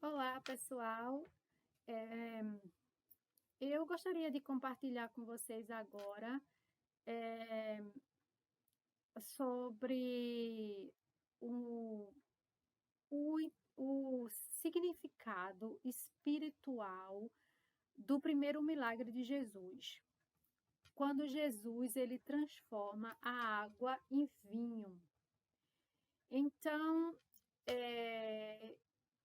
Olá, pessoal. Eh, eu gostaria de compartilhar com vocês agora, eh, sobre o o significado espiritual do primeiro milagre de Jesus. Quando Jesus ele transforma a água em vinho. Então,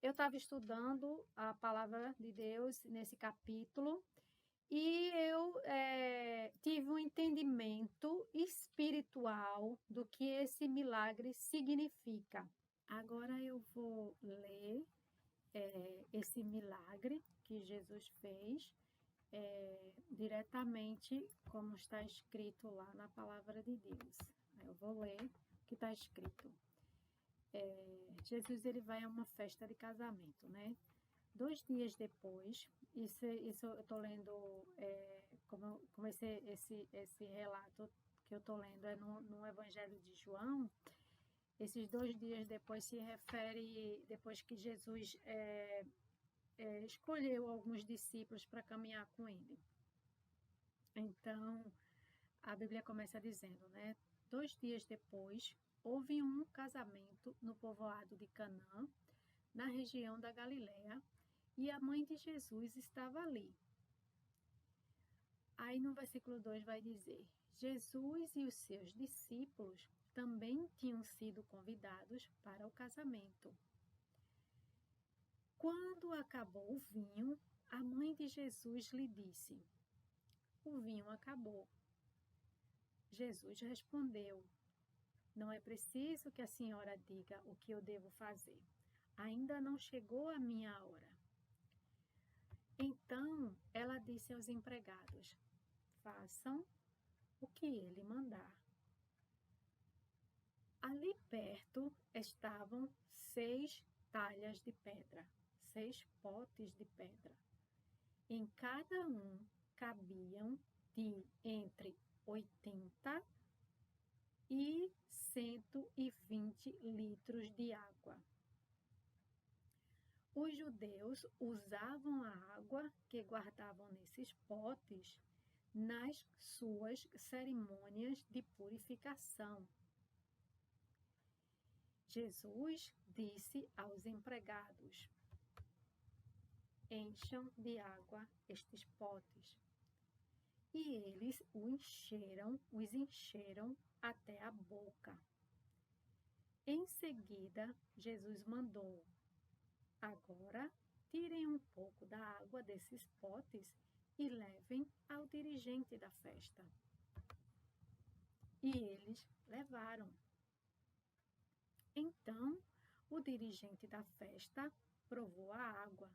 eu estava estudando a palavra de Deus nesse capítulo. E eu, tive um entendimento espiritual do que esse milagre significa. Agora eu vou ler, esse milagre que Jesus fez, diretamente como está escrito lá na palavra de Deus. Eu vou ler o que está escrito. Jesus ele vai a uma festa de casamento, né? 2 dias depois, isso eu estou lendo, como esse relato que eu estou lendo é no Evangelho de João. Esses 2 dias depois se refere depois que Jesus escolheu alguns discípulos para caminhar com ele. Então, a Bíblia começa dizendo, né? 2 dias depois, houve um casamento no povoado de Canaã, na região da Galiléia, e a mãe de Jesus estava ali. Aí no versículo 2 vai dizer: Jesus e os seus discípulos também tinham sido convidados para o casamento. Quando acabou o vinho, a mãe de Jesus lhe disse: O vinho acabou. Jesus respondeu: Não é preciso que a senhora diga o que eu devo fazer. Ainda não chegou a minha hora. Então ela disse aos empregados: Façam o que ele mandar. Ali perto estavam 6 talhas de pedra, 6 potes de pedra. Em cada um cabiam de entre 80 e 120 litros de água. Os judeus usavam a água que guardavam nesses potes nas suas cerimônias de purificação. Jesus disse aos empregados: Encham de água estes potes. E eles os encheram até a boca. Em seguida, Jesus mandou: Agora tirem um pouco da água desses potes e levem ao dirigente da festa. E eles levaram. Então, o dirigente da festa provou a água,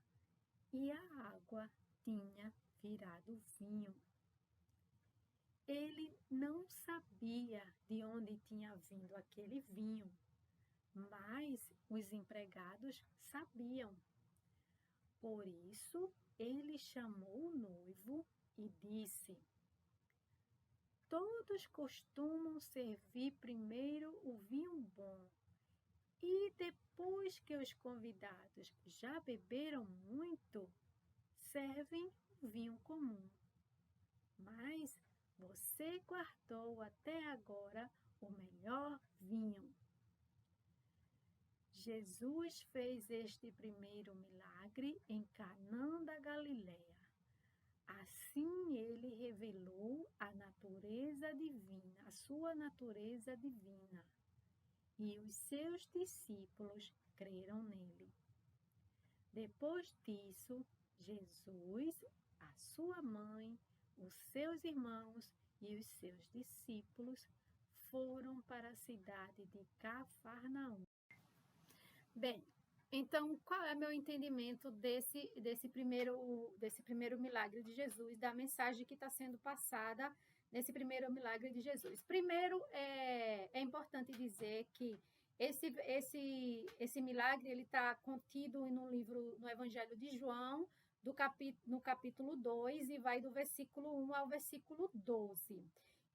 e a água tinha virado vinho. Ele não sabia de onde tinha vindo aquele vinho, mas os empregados sabiam. Por isso, ele chamou o noivo e disse: Todos costumam servir primeiro o vinho bom, e depois que os convidados já beberam muito, servem o vinho comum. Mas você guardou até agora o melhor vinho. Jesus fez este primeiro milagre em Canaã da Galiléia. Assim ele revelou a natureza divina, a sua natureza divina. E os seus discípulos creram nele. Depois disso, Jesus, a sua mãe, os seus irmãos e os seus discípulos foram para a cidade de Cafarnaum. Bem, então qual é meu entendimento desse primeiro milagre de Jesus, da mensagem que está sendo passada nesse primeiro milagre de Jesus? Primeiro, é importante dizer que esse milagre ele está contido no Evangelho de João, no capítulo 2, e vai do versículo 1 ao versículo 12.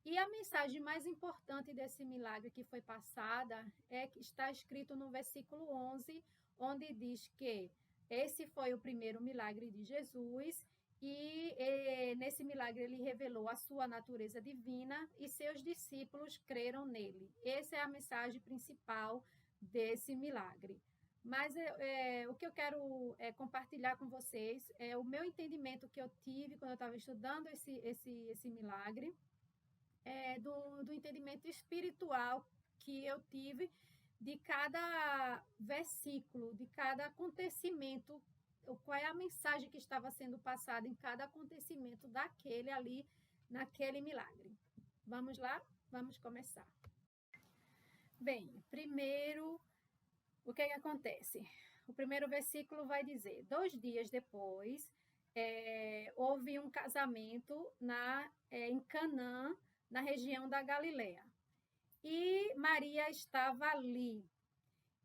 E a mensagem mais importante desse milagre que foi passada é que está escrito no versículo 11, onde diz que Esse foi o primeiro milagre de Jesus e nesse milagre ele revelou a sua natureza divina e seus discípulos creram nele. Essa é a mensagem principal desse milagre. Mas o que eu quero compartilhar com vocês é o meu entendimento que eu tive quando eu estava estudando esse milagre, do entendimento espiritual que eu tive de cada versículo, de cada acontecimento, qual é a mensagem que estava sendo passada em cada acontecimento daquele ali, naquele milagre. Vamos lá? Vamos começar. Bem, primeiro, o que acontece? O primeiro versículo vai dizer: 2 dias depois, houve um casamento em Canaã, na região da Galileia. E Maria estava ali.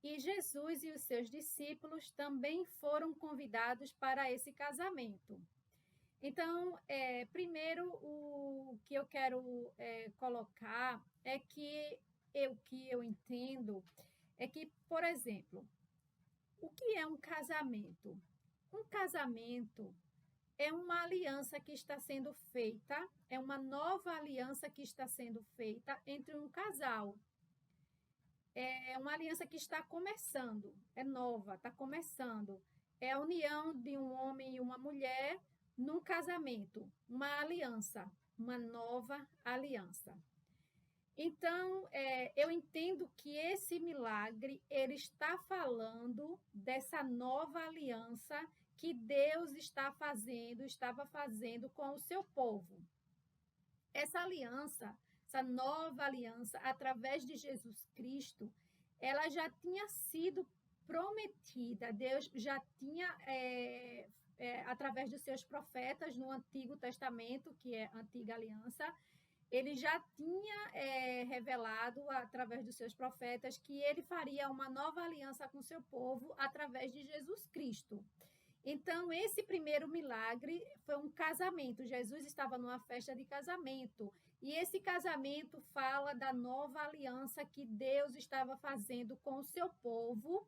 E Jesus e os seus discípulos também foram convidados para esse casamento. Então, primeiro, o que eu quero colocar é que eu entendo é que, por exemplo, o que é um casamento? Um casamento é uma aliança que está sendo feita, é uma nova aliança que está sendo feita entre um casal. É uma aliança que está começando, é nova, está começando. É a união de um homem e uma mulher num casamento, uma aliança, uma nova aliança. Então, eu entendo que esse milagre, ele está falando dessa nova aliança que Deus estava fazendo com o seu povo. Essa aliança, essa nova aliança, através de Jesus Cristo, ela já tinha sido prometida. Deus já tinha, através dos seus profetas no Antigo Testamento, que é a Antiga Aliança, ele já tinha revelado, através dos seus profetas, que ele faria uma nova aliança com o seu povo através de Jesus Cristo. Então, esse primeiro milagre foi um casamento. Jesus estava numa festa de casamento. E esse casamento fala da nova aliança que Deus estava fazendo com o seu povo.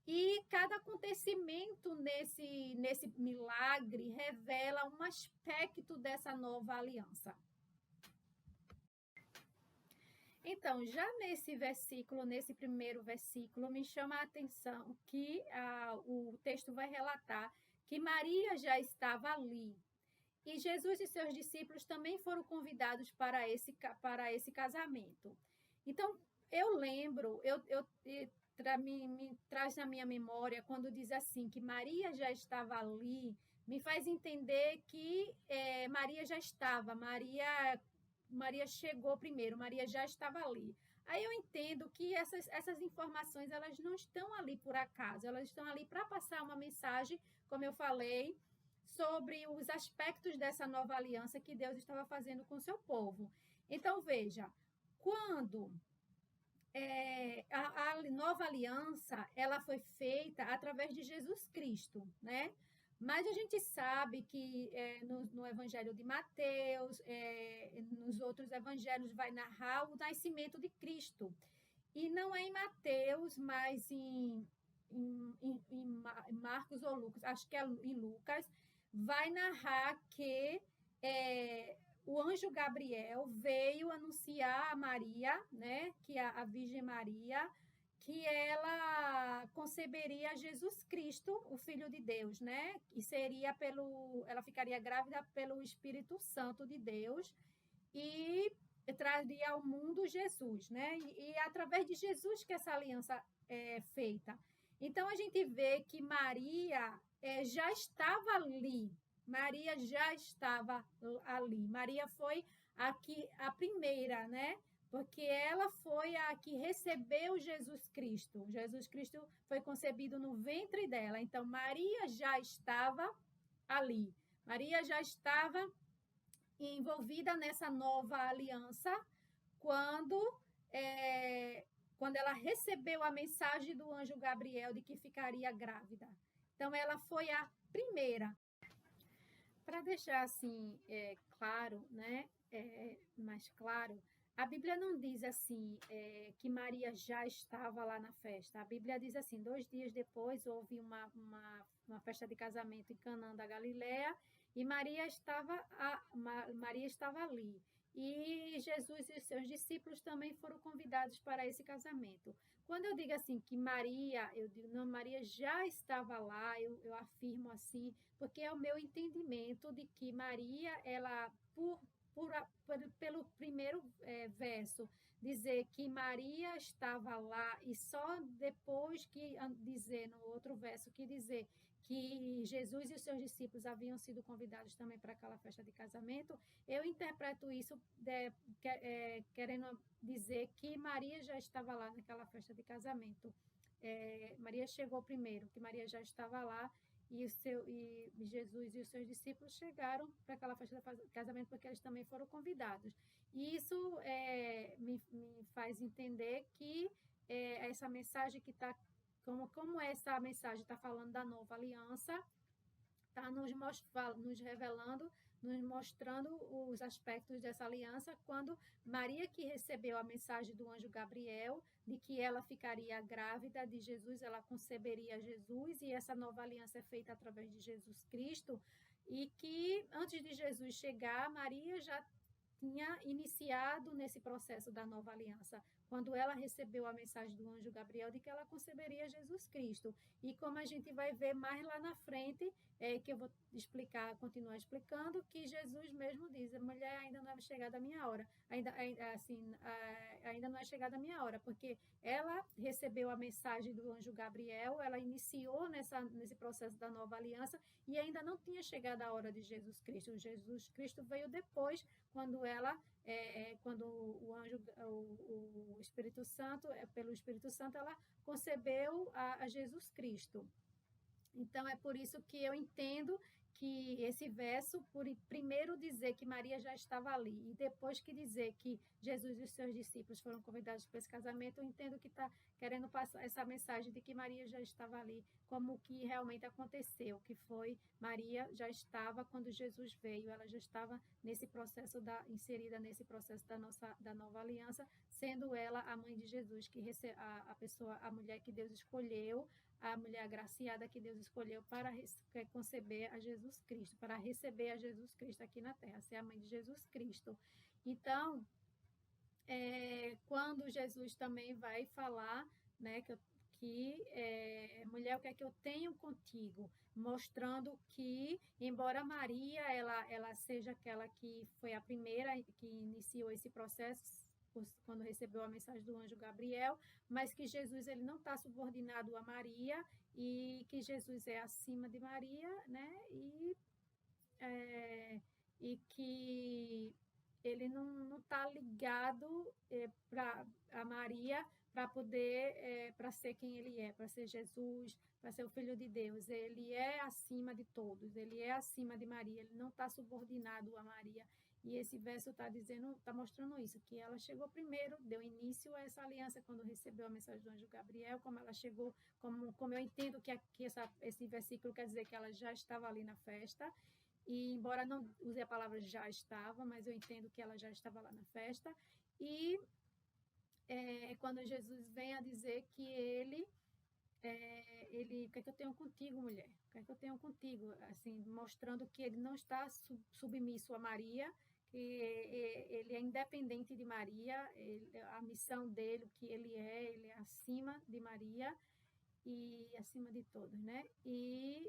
E cada acontecimento nesse milagre revela um aspecto dessa nova aliança. Então, já nesse primeiro versículo, me chama a atenção que o texto vai relatar que Maria já estava ali. E Jesus e seus discípulos também foram convidados para esse casamento. Então, eu lembro, me traz na minha memória, quando diz assim, que Maria já estava ali, me faz entender que Maria já estava, Maria chegou primeiro, Maria já estava ali. Aí eu entendo que essas informações, elas não estão ali por acaso, elas estão ali para passar uma mensagem, como eu falei, sobre os aspectos dessa nova aliança que Deus estava fazendo com o seu povo. Então, veja, quando a nova aliança, ela foi feita através de Jesus Cristo, né? Mas a gente sabe que no Evangelho de Mateus, nos outros evangelhos, vai narrar o nascimento de Cristo. E não é em Mateus, mas em Marcos ou Lucas, acho que é em Lucas, vai narrar que o anjo Gabriel veio anunciar a Maria, né, que a Virgem Maria, que ela conceberia Jesus Cristo, o Filho de Deus, né? E ela ficaria grávida pelo Espírito Santo de Deus e traria ao mundo Jesus, né? E através de Jesus que essa aliança é feita. Então, a gente vê que Maria já estava ali. Maria já estava ali. Maria foi a primeira, né? Porque ela foi a que recebeu Jesus Cristo. Jesus Cristo foi concebido no ventre dela. Então, Maria já estava ali. Maria já estava envolvida nessa nova aliança quando ela recebeu a mensagem do anjo Gabriel de que ficaria grávida. Então, ela foi a primeira. Para deixar assim claro, né? Mais claro, A Bíblia não diz assim, que Maria já estava lá na festa. A Bíblia diz assim, 2 dias depois houve uma festa de casamento em Canaã da Galileia e Maria estava ali. E Jesus e os seus discípulos também foram convidados para esse casamento. Quando eu digo assim que Maria, eu digo, não, Maria já estava lá, eu afirmo assim, porque é o meu entendimento de que Maria, ela, pelo primeiro verso, dizer que Maria estava lá e só depois que dizer no outro verso que dizer que Jesus e os seus discípulos haviam sido convidados também para aquela festa de casamento, eu interpreto isso querendo dizer que Maria já estava lá naquela festa de casamento. Maria chegou primeiro, que Maria já estava lá e Jesus e os seus discípulos chegaram para aquela festa de casamento porque eles também foram convidados. E isso me faz entender que essa mensagem que está, como essa mensagem está falando da nova aliança, está nos revelando, nos mostrando os aspectos dessa aliança, quando Maria, que recebeu a mensagem do anjo Gabriel, de que ela ficaria grávida de Jesus, ela conceberia Jesus, e essa nova aliança é feita através de Jesus Cristo, e que antes de Jesus chegar, Maria já tinha iniciado nesse processo da nova aliança, quando ela recebeu a mensagem do anjo Gabriel de que ela conceberia Jesus Cristo. E como a gente vai ver mais lá na frente, que eu vou continuar explicando, que Jesus mesmo diz, mulher, ainda não é chegada a minha hora, ainda não é chegada a minha hora, porque ela recebeu a mensagem do anjo Gabriel, ela iniciou nesse processo da nova aliança e ainda não tinha chegado a hora de Jesus Cristo. Jesus Cristo veio depois, quando o Espírito Santo, pelo Espírito Santo, ela concebeu a Jesus Cristo. Então, é por isso que eu entendo que esse verso, por primeiro dizer que Maria já estava ali, e depois que dizer que Jesus e os seus discípulos foram convidados para esse casamento, eu entendo que está querendo passar essa mensagem de que Maria já estava ali, como o que realmente aconteceu, que foi Maria já estava quando Jesus veio, ela já estava nesse processo inserida nesse processo da nova aliança, sendo ela a mãe de Jesus, que a mulher que Deus escolheu, a mulher agraciada que Deus escolheu para conceber a Jesus Cristo, para receber a Jesus Cristo aqui na terra, ser a mãe de Jesus Cristo. Então, quando Jesus também vai falar, né, mulher, o que é que eu tenho contigo? Mostrando que, embora Maria ela seja aquela que foi a primeira que iniciou esse processo, quando recebeu a mensagem do anjo Gabriel, mas que Jesus ele não está subordinado a Maria e que Jesus é acima de Maria, né? E que ele não está ligado a Maria para poder, para ser quem ele é, para ser Jesus, para ser o Filho de Deus. Ele é acima de todos, ele é acima de Maria, ele não está subordinado a Maria. E esse verso está mostrando isso, que ela chegou primeiro, deu início a essa aliança quando recebeu a mensagem do anjo Gabriel, como ela chegou, como eu entendo que esse versículo quer dizer que ela já estava ali na festa, e embora não use a palavra já estava, mas eu entendo que ela já estava lá na festa, e quando Jesus vem a dizer que o que é que eu tenho contigo, mulher? O que é que eu tenho contigo? Assim, mostrando que ele não está submisso a Maria, que ele é independente de Maria, a missão dele, o que ele é acima de Maria e acima de todos, né? E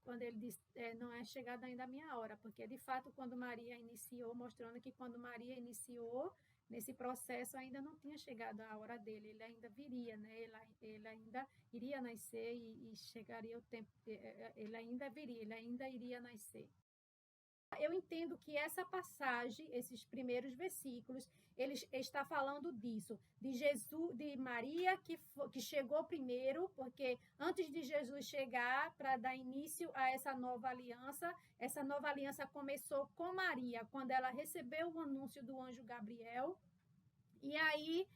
quando ele diz, não é chegada ainda a minha hora, porque de fato quando Maria iniciou, mostrando que quando Maria iniciou nesse processo ainda não tinha chegado a hora dele, ele ainda viria, né? Ele ainda iria nascer e chegaria o tempo, ele ainda viria, ele ainda iria nascer. Eu entendo que essa passagem, esses primeiros versículos, ele está falando disso, de Jesus, de Maria que chegou primeiro, porque antes de Jesus chegar para dar início a essa nova aliança começou com Maria, quando ela recebeu o anúncio do anjo Gabriel. E aí,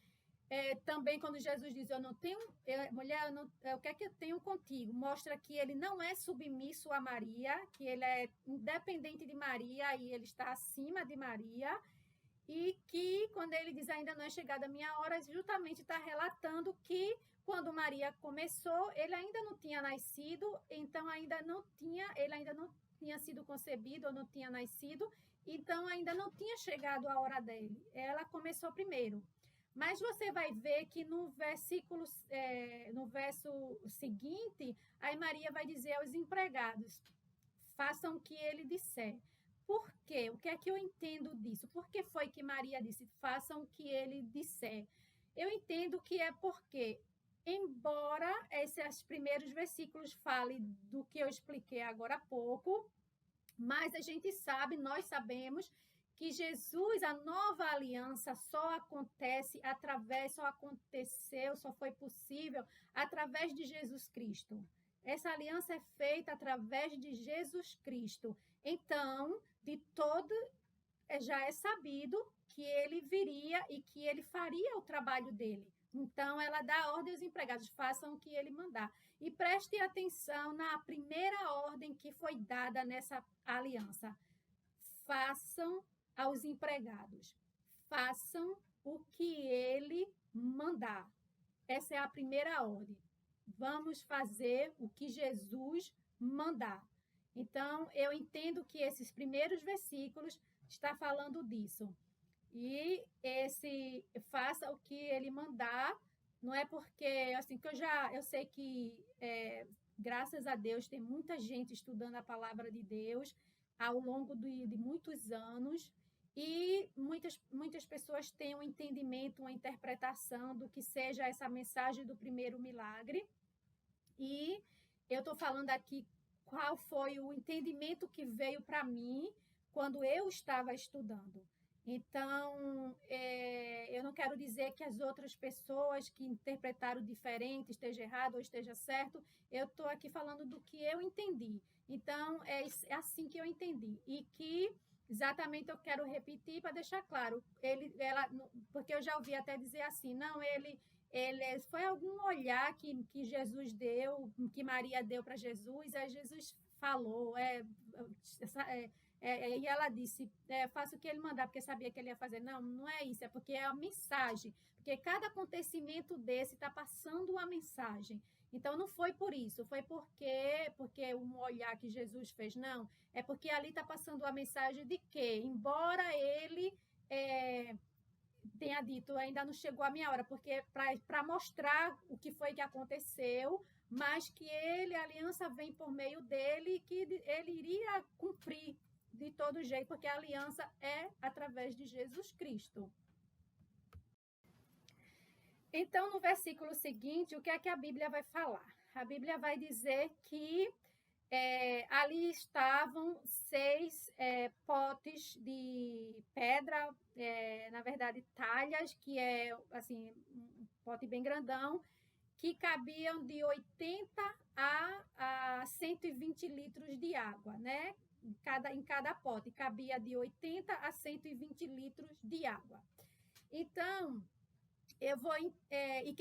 também quando Jesus diz, eu não tenho, mulher, o que é que eu tenho contigo? Mostra que ele não é submisso a Maria, que ele é independente de Maria e ele está acima de Maria. e que, quando ele diz ainda não é chegada a minha hora, justamente está relatando que quando Maria começou, ele ainda não tinha nascido, então ele ainda não tinha sido concebido ou não tinha nascido, então ainda não tinha chegado a hora dele. Ela começou primeiro. Mas você vai ver que no verso seguinte, aí Maria vai dizer aos empregados: façam o que ele disser. Por quê? O que é que eu entendo disso? Por que foi que Maria disse: façam o que ele disser? Eu entendo que é porque, embora esses primeiros versículos falem do que eu expliquei agora há pouco, mas a gente sabe, nós sabemos que Jesus, a nova aliança, só aconteceu, só foi possível através de Jesus Cristo. Essa aliança é feita através de Jesus Cristo. Então, já é sabido que ele viria e que ele faria o trabalho dele. Então, ela dá ordem aos empregados: façam o que ele mandar. E preste atenção na primeira ordem que foi dada nessa aliança: façam aos empregados, façam o que ele mandar. Essa é a primeira ordem. Vamos fazer o que Jesus mandar. Então, eu entendo que esses primeiros versículos está falando disso. E esse faça o que ele mandar, não é porque, assim, que eu sei que, graças a Deus, tem muita gente estudando a palavra de Deus ao longo de muitos anos, e muitas pessoas têm um entendimento, uma interpretação do que seja essa mensagem do primeiro milagre. E eu estou falando aqui qual foi o entendimento que veio para mim quando eu estava estudando. Então, eu não quero dizer que as outras pessoas que interpretaram diferente esteja errado ou esteja certo. Eu estou aqui falando do que eu entendi. Então, é assim que eu entendi. E que exatamente eu quero repetir para deixar claro. Porque eu já ouvi até dizer assim: não, ele foi algum olhar que Jesus deu, que Maria deu para Jesus, aí Jesus falou, e ela disse: faça o que ele mandar, porque sabia que ele ia fazer. Não, não é isso, é porque é a mensagem, porque cada acontecimento desse está passando uma mensagem. Então, não foi por isso, foi porque um olhar que Jesus fez, não, é porque ali está passando a mensagem de que, embora ele tenha dito, ainda não chegou a minha hora, porque para mostrar o que foi que aconteceu, mas que a aliança vem por meio dele e que ele iria cumprir de todo jeito, porque a aliança é através de Jesus Cristo. Então, no versículo seguinte, o que é que a Bíblia vai falar? A Bíblia vai dizer que ali estavam 6 potes de pedra, na verdade, talhas, que é assim, um pote bem grandão, que cabiam de 80 a 120 litros de água, né? Em cada pote cabia de 80 a 120 litros de água. Então, e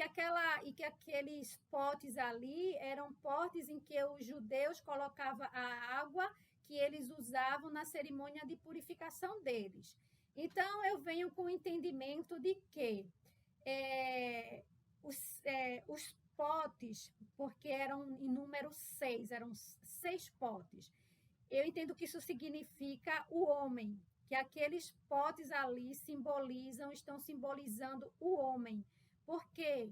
que aqueles potes ali eram potes em que os judeus colocavam a água que eles usavam na cerimônia de purificação deles. Então, eu venho com o entendimento de que os potes, porque eram em número 6, eram 6 potes. Eu entendo que isso significa o homem, que aqueles potes ali estão simbolizando o homem. Porque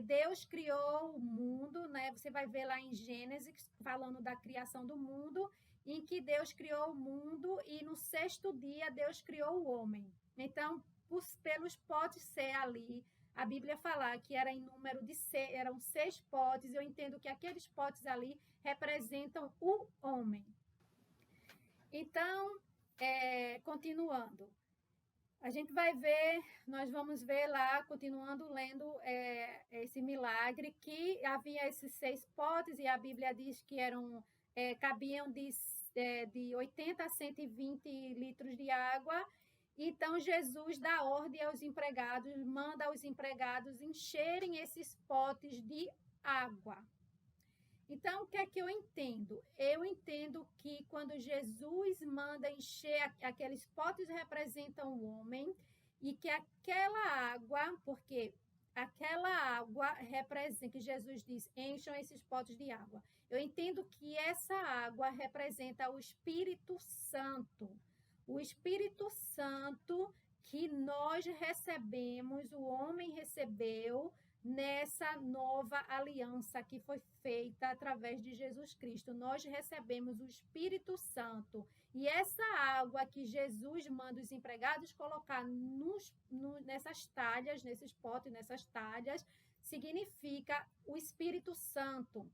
Deus criou o mundo, né? Você vai ver lá em Gênesis, falando da criação do mundo, em que Deus criou o mundo e no 6º dia Deus criou o homem. Então, pelos potes ser ali, a Bíblia fala que era em número de 6, eram 6 potes. Eu entendo que aqueles potes ali representam o homem. Então, continuando, a gente vai ver, nós vamos ver lá, continuando lendo esse milagre, que havia esses 6 potes e a Bíblia diz que cabiam de 80 a 120 litros de água. Então, Jesus dá ordem aos empregados, manda aos empregados encherem esses potes de água. Então, o que é que eu entendo? Eu entendo que quando Jesus manda encher, aqueles potes representam o homem, e que aquela água, porque aquela água representa, que Jesus diz, encham esses potes de água. Eu entendo que essa água representa o Espírito Santo. O Espírito Santo que nós recebemos, o homem recebeu, nessa nova aliança que foi feita através de Jesus Cristo. Nós recebemos o Espírito Santo. E essa água que Jesus manda os empregados colocar nessas talhas, nesses potes, nessas talhas, significa o Espírito Santo.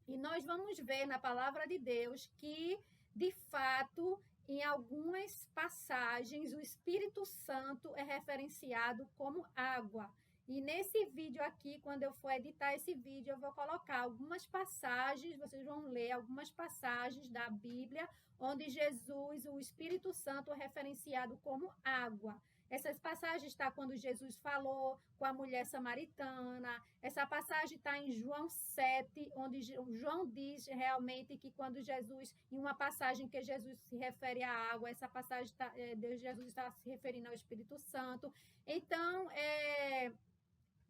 E nós vamos ver na palavra de Deus que, de fato, em algumas passagens, o Espírito Santo é referenciado como água. E nesse vídeo aqui, quando eu for editar esse vídeo, eu vou colocar algumas passagens, vocês vão ler algumas passagens da Bíblia, onde Jesus, o Espírito Santo, é referenciado como água. Essas passagens estão quando Jesus falou com a mulher samaritana. Essa passagem está em João 7, onde João diz realmente que quando Jesus, em uma passagem que Jesus se refere à água, essa passagem Jesus está se referindo ao Espírito Santo. Então,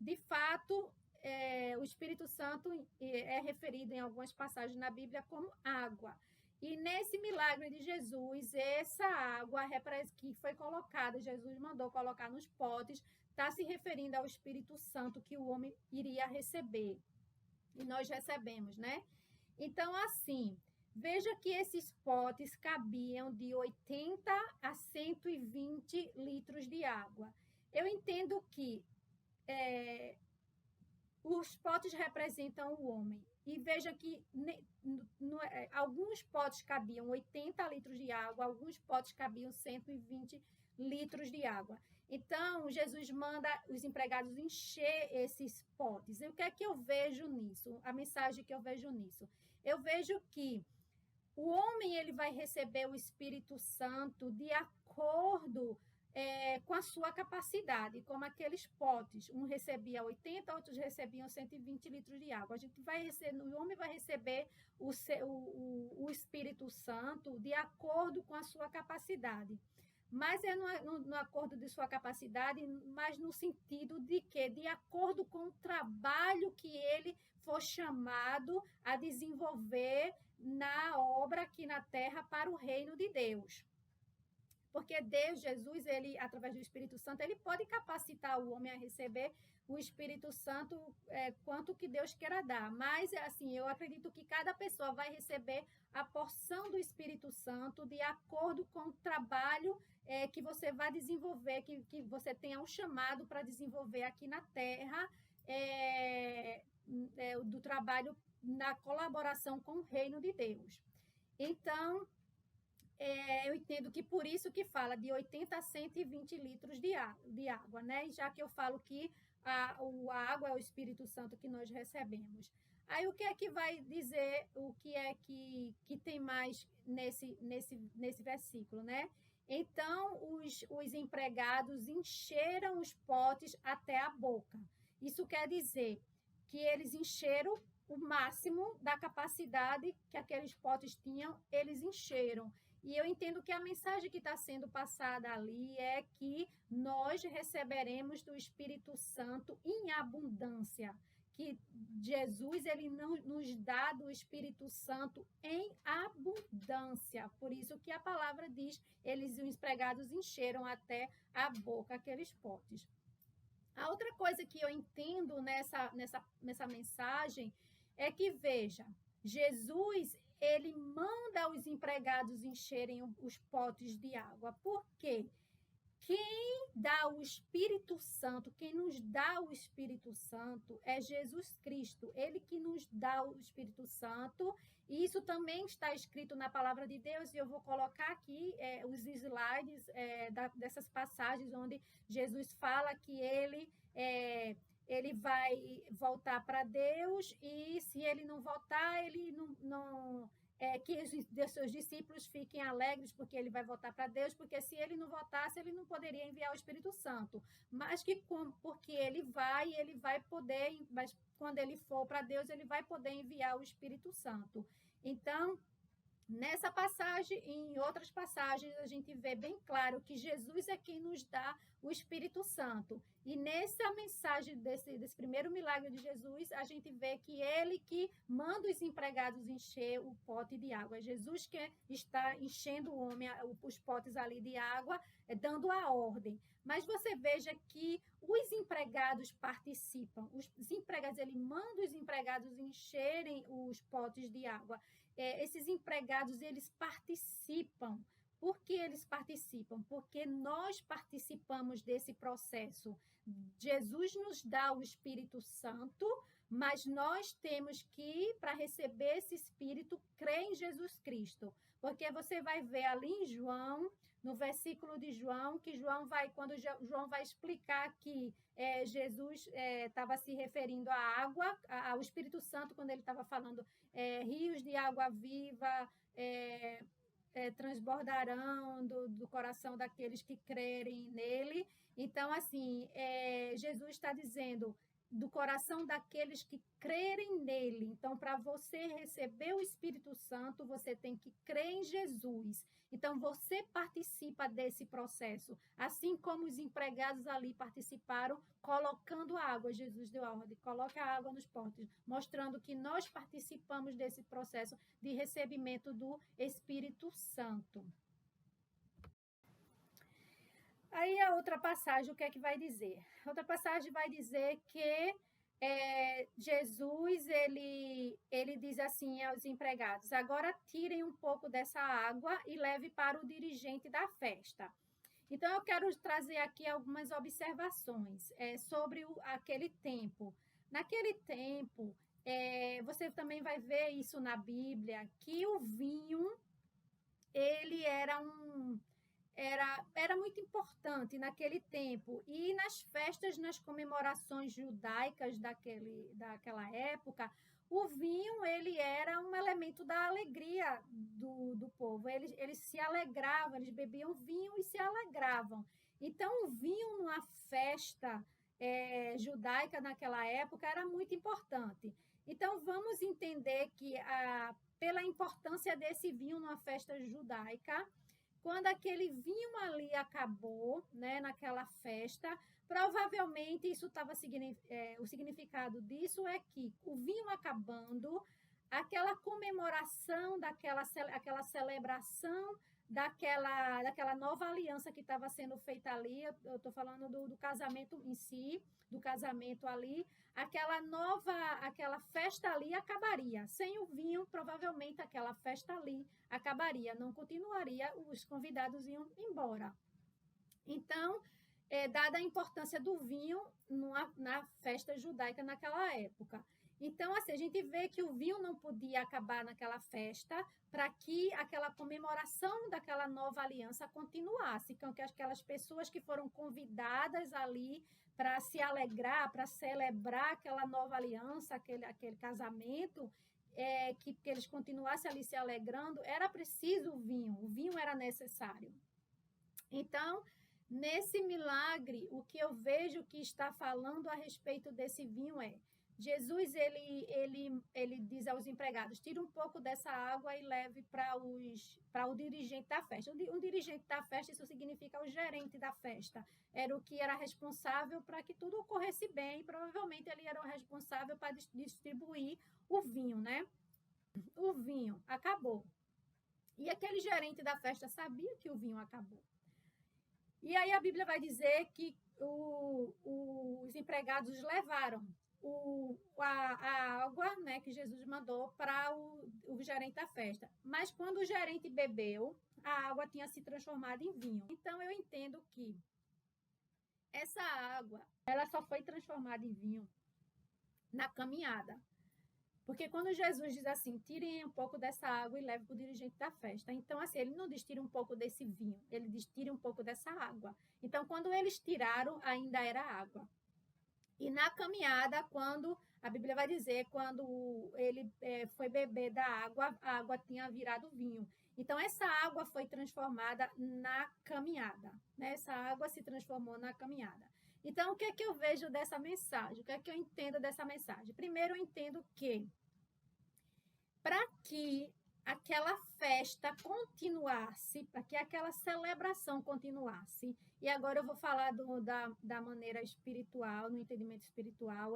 de fato, o Espírito Santo é referido em algumas passagens na Bíblia como água. E nesse milagre de Jesus, essa água que foi colocada, Jesus mandou colocar nos potes, está se referindo ao Espírito Santo que o homem iria receber. E nós recebemos, né? Então, assim, veja que esses potes cabiam de 80 a 120 litros de água. Eu entendo que os potes representam o homem. E veja que alguns potes cabiam 80 litros de água, alguns potes cabiam 120 litros de água. Então, Jesus manda os empregados encher esses potes. E o que é que eu vejo nisso? A mensagem que eu vejo nisso? Eu vejo que o homem ele vai receber o Espírito Santo de acordo com a sua capacidade, como aqueles potes. Um recebia 80, outros recebiam 120 litros de água. O homem vai receber o Espírito Santo de acordo com a sua capacidade. Mas é no acordo de sua capacidade, mas no sentido de que, de acordo com o trabalho que ele for chamado a desenvolver na obra aqui na terra para o reino de Deus. Porque Deus, Jesus, ele, através do Espírito Santo, ele pode capacitar o homem a receber o Espírito Santo quanto que Deus queira dar. Mas, assim, eu acredito que cada pessoa vai receber a porção do Espírito Santo de acordo com o trabalho que você vai desenvolver, que você tenha um chamado para desenvolver aqui na terra, do trabalho na colaboração com o reino de Deus. Então, eu entendo que por isso que fala de 80 a 120 litros de água, né? Já que eu falo que a água é o Espírito Santo que nós recebemos. Aí o que é que vai dizer, o que é que tem mais nesse versículo, né? Então, os empregados encheram os potes até a boca. Isso quer dizer que eles encheram o máximo da capacidade que aqueles potes tinham, eles encheram. E eu entendo que a mensagem que está sendo passada ali é que nós receberemos do Espírito Santo em abundância, que Jesus ele não nos dá do Espírito Santo em abundância. Por isso que a palavra diz, os empregados encheram até a boca aqueles potes. A outra coisa que eu entendo nessa mensagem é que, veja, Jesus ele manda os empregados encherem os potes de água. Por quê? Quem dá o Espírito Santo, quem nos dá o Espírito Santo é Jesus Cristo. Ele que nos dá o Espírito Santo. E isso também está escrito na palavra de Deus. E eu vou colocar aqui os slides dessas passagens onde Jesus fala que ele vai voltar para Deus, e se ele não voltar, ele que os seus discípulos fiquem alegres porque ele vai voltar para Deus, porque se ele não voltasse, ele não poderia enviar o Espírito Santo. Mas porque ele vai poder, mas quando ele for para Deus, ele vai poder enviar o Espírito Santo. Então, nessa passagem e em outras passagens, a gente vê bem claro que Jesus é quem nos dá o Espírito Santo. E nessa mensagem desse primeiro milagre de Jesus, a gente vê que ele que manda os empregados encher o pote de água. Jesus que está enchendo o homem, os potes ali de água, dando a ordem. Mas você veja que os empregados participam. Os empregados, ele manda os empregados encherem os potes de água. Esses empregados, eles participam. Por que eles participam? Porque nós participamos desse processo. Jesus nos dá o Espírito Santo, mas nós temos que, para receber esse Espírito, crer em Jesus Cristo. Porque você vai ver ali em João, no versículo de João, que quando João vai explicar que Jesus estava se referindo à água, ao Espírito Santo, quando ele estava falando rios de água viva transbordarão do coração daqueles que crerem nele. Então, assim, Jesus está dizendo do coração daqueles que crerem nele. Então, para você receber o Espírito Santo, você tem que crer em Jesus. Então, você participa desse processo, assim como os empregados ali participaram, colocando água. Jesus deu a ordem, coloca a água nos potes, mostrando que nós participamos desse processo de recebimento do Espírito Santo. Aí a outra passagem, o que é que vai dizer? A outra passagem vai dizer que Jesus, ele diz assim aos empregados, agora tirem um pouco dessa água e leve para o dirigente da festa. Então, eu quero trazer aqui algumas observações sobre aquele tempo. Naquele tempo, você também vai ver isso na Bíblia, que o vinho, ele era muito importante naquele tempo. E nas festas, nas comemorações judaicas daquela época, o vinho ele era um elemento da alegria do povo. Eles se alegravam, eles bebiam vinho e se alegravam. Então, o vinho numa festa judaica naquela época era muito importante. Então, vamos entender que, pela importância desse vinho numa festa judaica, quando aquele vinho ali acabou, né, naquela festa, provavelmente isso estava o significado disso é que o vinho acabando, aquela comemoração, aquela celebração daquela nova aliança que estava sendo feita ali, eu estou falando do casamento em si, do casamento ali, aquela festa ali acabaria. Sem o vinho, provavelmente aquela festa ali acabaria, não continuaria, os convidados iam embora. Então, dada a importância do vinho na festa judaica naquela época. Então, assim, a gente vê que o vinho não podia acabar naquela festa para que aquela comemoração daquela nova aliança continuasse, com que aquelas pessoas que foram convidadas ali para se alegrar, para celebrar aquela nova aliança, aquele casamento, que eles continuassem ali se alegrando, era preciso o vinho era necessário. Então, nesse milagre, o que eu vejo que está falando a respeito desse vinho Jesus, ele diz aos empregados, tira um pouco dessa água e leve para o dirigente da festa. O dirigente da festa, isso significa o gerente da festa. Era o que era responsável para que tudo ocorresse bem, e provavelmente ele era o responsável para distribuir o vinho, né? O vinho acabou. E aquele gerente da festa sabia que o vinho acabou. E aí a Bíblia vai dizer que os empregados levaram a água, né, que Jesus mandou para o gerente da festa. Mas quando o gerente bebeu, a água tinha se transformado em vinho. Então, eu entendo que essa água, ela só foi transformada em vinho na caminhada. Porque quando Jesus diz assim, tirem um pouco dessa água e leve para o dirigente da festa. Então, assim, ele não diz tire um pouco desse vinho, ele diz tire um pouco dessa água. Então, quando eles tiraram, ainda era água. E na caminhada, quando A Bíblia vai dizer quando ele foi beber da água, a água tinha virado vinho. Então, essa água foi transformada na caminhada, né? Essa água se transformou na caminhada. Então, o que é que eu vejo dessa mensagem? O que é que eu entendo dessa mensagem? Primeiro, eu entendo que para que aquela festa continuasse, para que aquela celebração continuasse, e agora eu vou falar da maneira espiritual, no entendimento espiritual,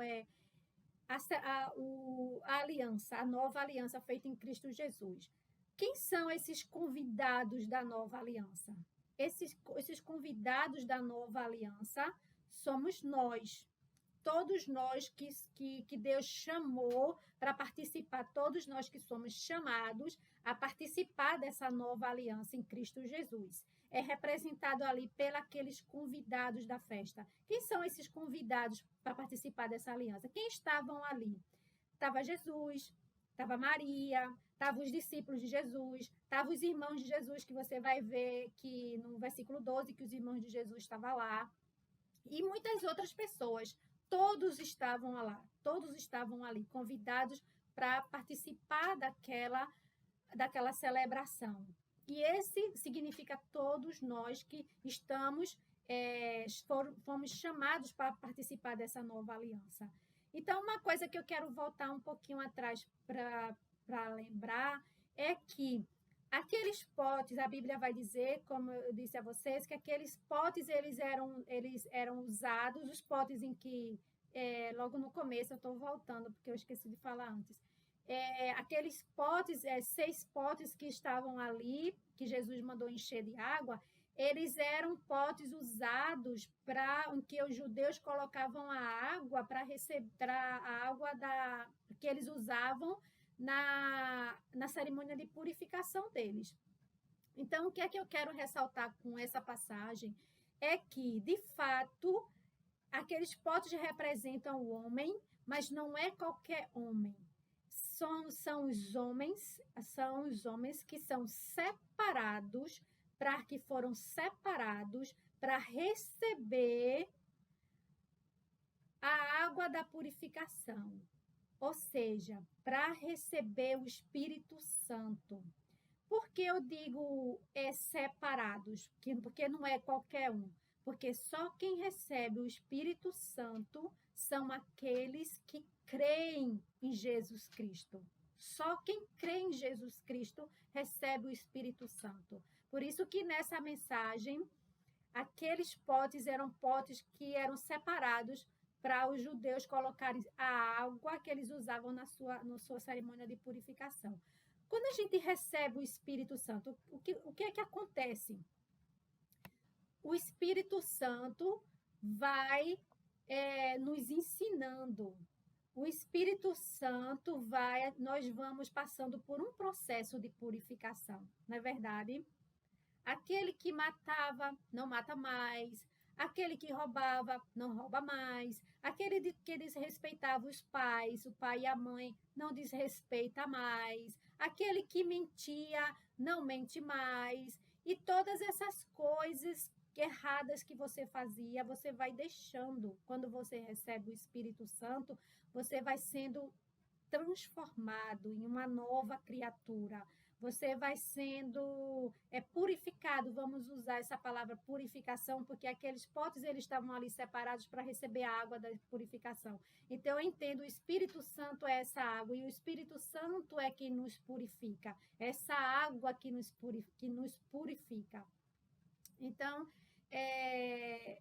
a aliança, a nova aliança feita em Cristo Jesus. Quem são esses convidados da nova aliança? Esses convidados da nova aliança somos nós. Todos nós que Deus chamou para participar, todos nós que somos chamados a participar dessa nova aliança em Cristo Jesus. É representado ali pelos convidados da festa. Quem são esses convidados para participar dessa aliança? Quem estavam ali? Estava Jesus, estava Maria, estavam os discípulos de Jesus, estavam os irmãos de Jesus, que você vai ver que no versículo 12, que os irmãos de Jesus estavam lá, e muitas outras pessoas. Todos estavam ali, convidados para participar daquela celebração. E esse significa todos nós que fomos chamados para participar dessa nova aliança. Então, uma coisa que eu quero voltar um pouquinho atrás para lembrar é que aqueles potes, a Bíblia vai dizer, como eu disse a vocês, que aqueles potes eles eram usados, os potes em que, logo no começo, eu estou voltando, porque eu esqueci de falar antes, aqueles potes, 6 potes que estavam ali, que Jesus mandou encher de água, eles eram potes usados em que os judeus colocavam a água para receber a água que eles usavam na cerimônia de purificação deles. Então, o que é que eu quero ressaltar com essa passagem é que, de fato, aqueles potes representam o homem, mas não é qualquer homem. São os homens que são separados, que foram separados para receber a água da purificação. Ou seja, para receber o Espírito Santo. Por que eu digo separados? Porque não é qualquer um. Porque só quem recebe o Espírito Santo são aqueles que creem em Jesus Cristo. Só quem crê em Jesus Cristo recebe o Espírito Santo. Por isso que nessa mensagem, aqueles potes eram potes que eram separados para os judeus colocarem a água que eles usavam na sua cerimônia de purificação. Quando a gente recebe o Espírito Santo, o que é que acontece? O Espírito Santo vai nos ensinando. O Espírito Santo nós vamos passando por um processo de purificação, não é verdade? Aquele que matava, não mata mais. Aquele que roubava, não rouba mais. Aquele que desrespeitava os pais, o pai e a mãe, não desrespeita mais. Aquele que mentia, não mente mais. E todas essas coisas erradas que você fazia, você vai deixando. Quando você recebe o Espírito Santo, você vai sendo transformado em uma nova criatura. Você vai sendo purificado, vamos usar essa palavra purificação, porque aqueles potes eles estavam ali separados para receber a água da purificação. Então, eu entendo, o Espírito Santo é essa água, e o Espírito Santo é quem nos purifica, essa água que nos purifica. Então, é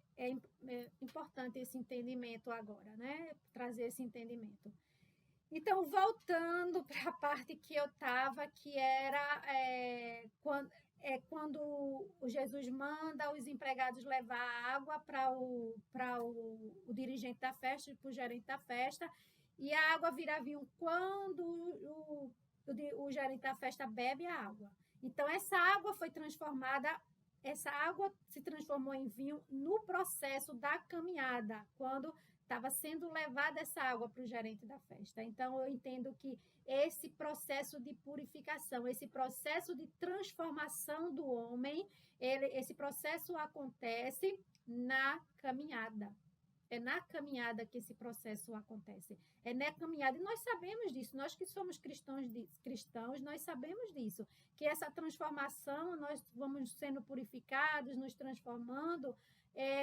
importante esse entendimento agora, né? Trazer esse entendimento. Então, voltando para a parte que eu estava, que era quando o Jesus manda os empregados levar água para o dirigente da festa, para o gerente da festa, e a água vira vinho quando o gerente da festa bebe a água. Então, essa água se transformou em vinho no processo da caminhada, quando estava sendo levada essa água para o gerente da festa. Então, eu entendo que esse processo de purificação, esse processo de transformação do homem, esse processo acontece na caminhada. É na caminhada que esse processo acontece. É na caminhada. E nós sabemos disso. Nós que somos cristãos, nós sabemos disso. Que essa transformação, nós vamos sendo purificados, nos transformando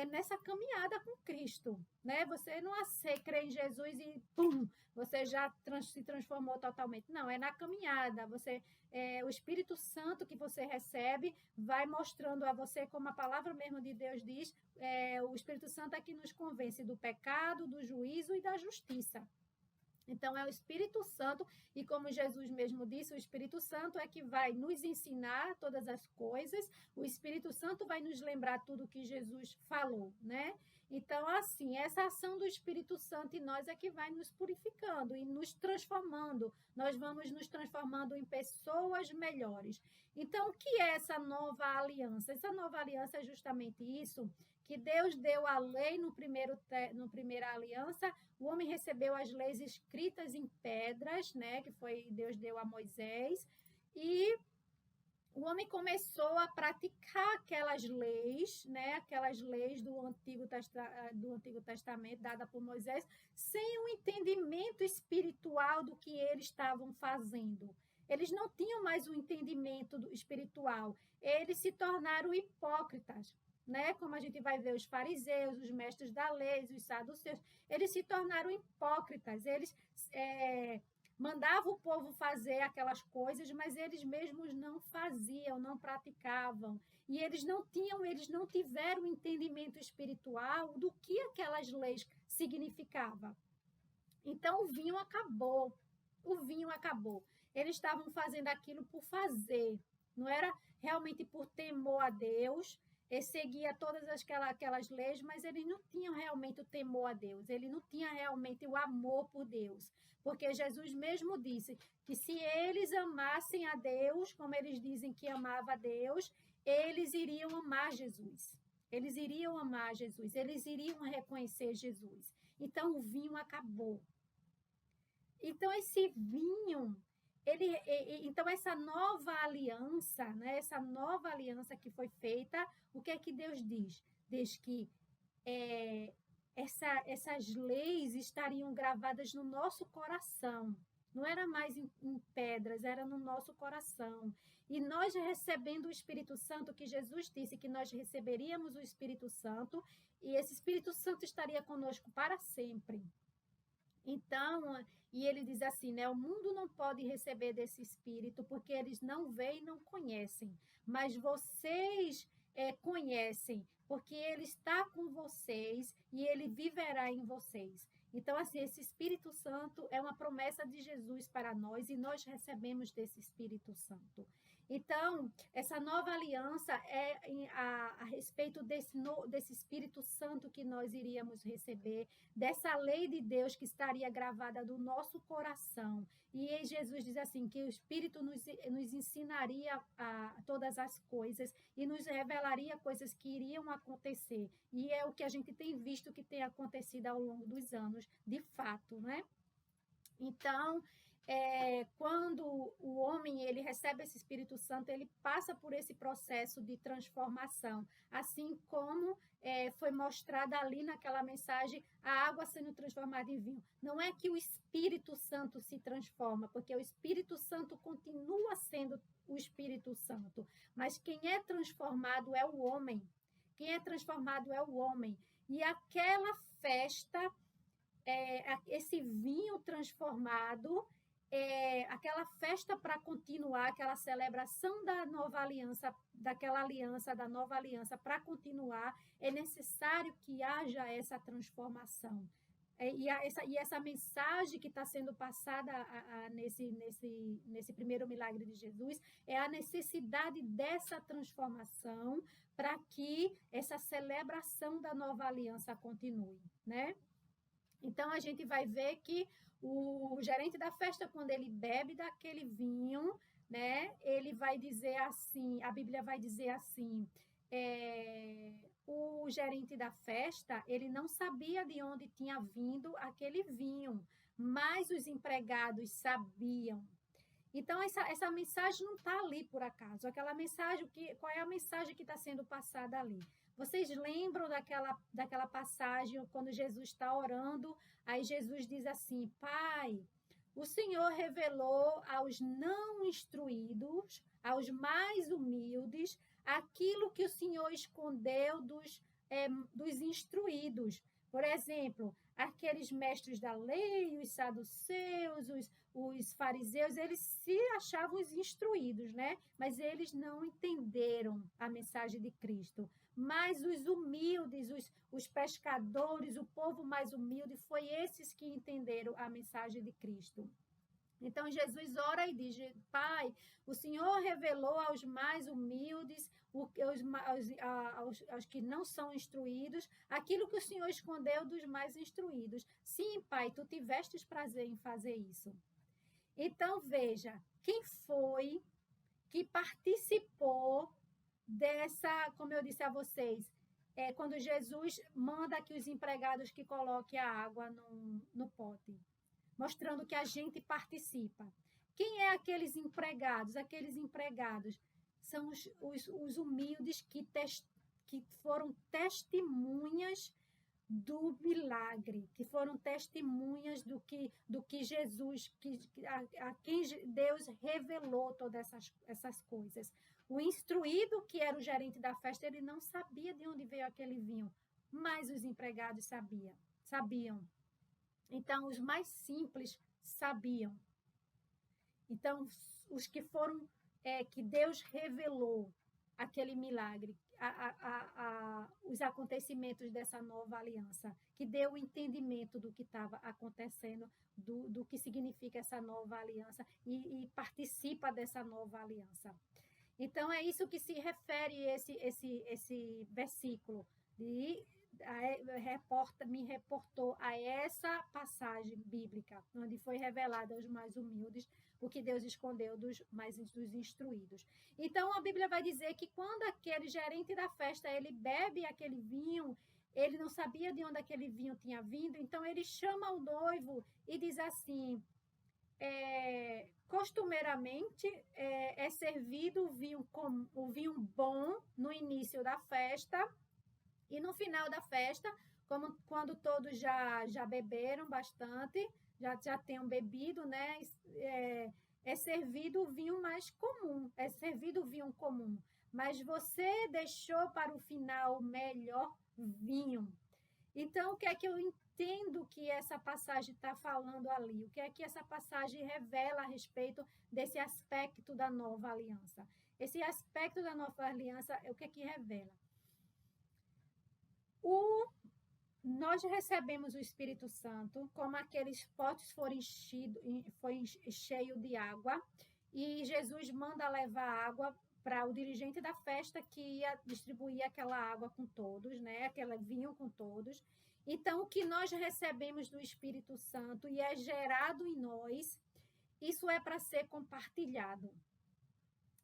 nessa caminhada com Cristo. Né? Você não crê em Jesus e, pum, você já se transformou totalmente. Não, é na caminhada. O Espírito Santo que você recebe vai mostrando a você, como a palavra mesmo de Deus diz, o Espírito Santo é que nos convence do pecado, do juízo e da justiça. Então, é o Espírito Santo, e como Jesus mesmo disse, o Espírito Santo é que vai nos ensinar todas as coisas, o Espírito Santo vai nos lembrar tudo que Jesus falou, né? Então, assim, essa ação do Espírito Santo em nós é que vai nos purificando e nos transformando. Nós vamos nos transformando em pessoas melhores. Então, o que é essa nova aliança? Essa nova aliança é justamente isso, que Deus deu a lei no primeira aliança, o homem recebeu as leis escritas em pedras, né, que Deus deu a Moisés, e o homem começou a praticar aquelas leis, né, aquelas leis do Antigo Testamento, dada por Moisés, sem o entendimento espiritual do que eles estavam fazendo. Eles não tinham mais o entendimento espiritual, eles se tornaram hipócritas. Né? Como a gente vai ver os fariseus, os mestres da lei, os saduceus, eles se tornaram hipócritas, eles mandavam o povo fazer aquelas coisas, mas eles mesmos não faziam, não praticavam, e eles não tiveram entendimento espiritual do que aquelas leis significavam. Então o vinho acabou, eles estavam fazendo aquilo por fazer, não era realmente por temor a Deus. Ele seguia todas aquelas leis, mas eles não tinham realmente o temor a Deus, ele não tinha realmente o amor por Deus, porque Jesus mesmo disse que se eles amassem a Deus, como eles dizem que amava a Deus, eles iriam amar Jesus, eles iriam reconhecer Jesus. Então o vinho acabou. Então esse vinho... Então, essa nova aliança, né? Essa nova aliança que foi feita, o que é que Deus diz? Diz que essas leis estariam gravadas no nosso coração. Não era mais em pedras, era no nosso coração. E nós recebendo o Espírito Santo, que Jesus disse que nós receberíamos o Espírito Santo, e esse Espírito Santo estaria conosco para sempre. Então, e ele diz assim, né? O mundo não pode receber desse Espírito porque eles não veem e não conhecem. Mas vocês conhecem, porque ele está com vocês e ele viverá em vocês. Então, assim, esse Espírito Santo é uma promessa de Jesus para nós e nós recebemos desse Espírito Santo. Então, essa nova aliança é a respeito desse Espírito Santo que nós iríamos receber, dessa lei de Deus que estaria gravada no nosso coração. E Jesus diz assim, que o Espírito nos ensinaria todas as coisas e nos revelaria coisas que iriam acontecer. E é o que a gente tem visto que tem acontecido ao longo dos anos, de fato, né? Então... quando o homem ele recebe esse Espírito Santo, ele passa por esse processo de transformação, assim como foi mostrado ali naquela mensagem, a água sendo transformada em vinho. Não é que o Espírito Santo se transforma, porque o Espírito Santo continua sendo o Espírito Santo, mas quem é transformado é o homem. Quem é transformado é o homem. E aquela festa, esse vinho transformado, aquela festa para continuar, aquela celebração da nova aliança, da nova aliança para continuar, é necessário que haja essa transformação. E essa mensagem que está sendo passada nesse primeiro milagre de Jesus é a necessidade dessa transformação para que essa celebração da nova aliança continue, né? Então, a gente vai ver que o gerente da festa, quando ele bebe daquele vinho, né, ele vai dizer assim, a Bíblia vai dizer assim, o gerente da festa, ele não sabia de onde tinha vindo aquele vinho, mas os empregados sabiam. Então, essa mensagem não está ali por acaso. Qual é a mensagem que está sendo passada ali? Vocês lembram daquela passagem quando Jesus está orando? Aí Jesus diz assim: Pai, o Senhor revelou aos não instruídos, aos mais humildes, aquilo que o Senhor escondeu dos instruídos. Por exemplo, aqueles mestres da lei, os saduceus, os fariseus, eles se achavam os instruídos, né? Mas eles não entenderam a mensagem de Cristo. Mas os humildes, os pescadores, o povo mais humilde, foi esses que entenderam a mensagem de Cristo. Então, Jesus ora e diz: Pai, o Senhor revelou aos mais humildes, aos que não são instruídos, aquilo que o Senhor escondeu dos mais instruídos. Sim, Pai, tu tivestes prazer em fazer isso. Então, veja, quem foi que participou dessa, como eu disse a vocês, quando Jesus manda que os empregados que coloquem a água no pote, mostrando que a gente participa. Quem é aqueles empregados? Aqueles empregados são os humildes que foram testemunhas do milagre, que foram testemunhas do que Jesus, a quem Deus revelou todas essas coisas. O instruído, que era o gerente da festa, ele não sabia de onde veio aquele vinho, mas os empregados sabiam. Então, os mais simples sabiam. Então, os que foram, que Deus revelou aquele milagre, os acontecimentos dessa nova aliança, que deu o entendimento do que estava acontecendo, do que significa essa nova aliança e participa dessa nova aliança. Então, é isso que se refere esse versículo. E me reportou a essa passagem bíblica, onde foi revelado aos mais humildes o que Deus escondeu dos instruídos. Então, a Bíblia vai dizer que quando aquele gerente da festa, ele bebe aquele vinho, ele não sabia de onde aquele vinho tinha vindo, então ele chama o noivo e diz assim: costumeiramente é servido o vinho bom no início da festa, e no final da festa, quando todos já beberam bastante, já tenham bebido, né? É servido o vinho mais comum, é servido o vinho comum. Mas você deixou para o final o melhor vinho. Então, o que é que eu entendo que essa passagem está falando ali? O que é que essa passagem revela a respeito desse aspecto da nova aliança? Esse aspecto da nova aliança, o que é que revela? Nós recebemos o Espírito Santo, como aqueles potes foi cheio de água, e Jesus manda levar água para o dirigente da festa que ia distribuir aquela água com todos, né? Aquele vinho com todos. Então, o que nós recebemos do Espírito Santo e é gerado em nós, isso é para ser compartilhado.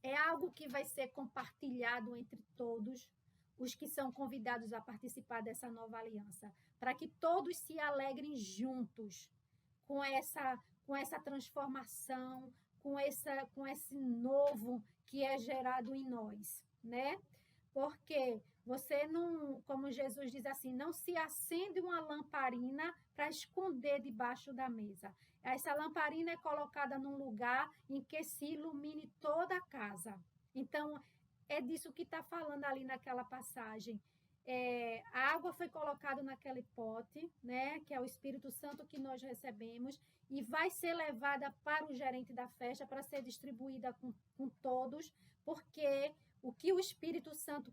É algo que vai ser compartilhado entre todos os que são convidados a participar dessa nova aliança, para que todos se alegrem juntos com essa transformação, com esse novo que é gerado em nós, né? Porque você não, como Jesus diz assim, não se acende uma lamparina para esconder debaixo da mesa. Essa lamparina é colocada num lugar em que se ilumine toda a casa. Então, é disso que está falando ali naquela passagem. A água foi colocada naquele pote, né, que é o Espírito Santo que nós recebemos, e vai ser levada para o gerente da festa para ser distribuída com todos, porque o que o Espírito Santo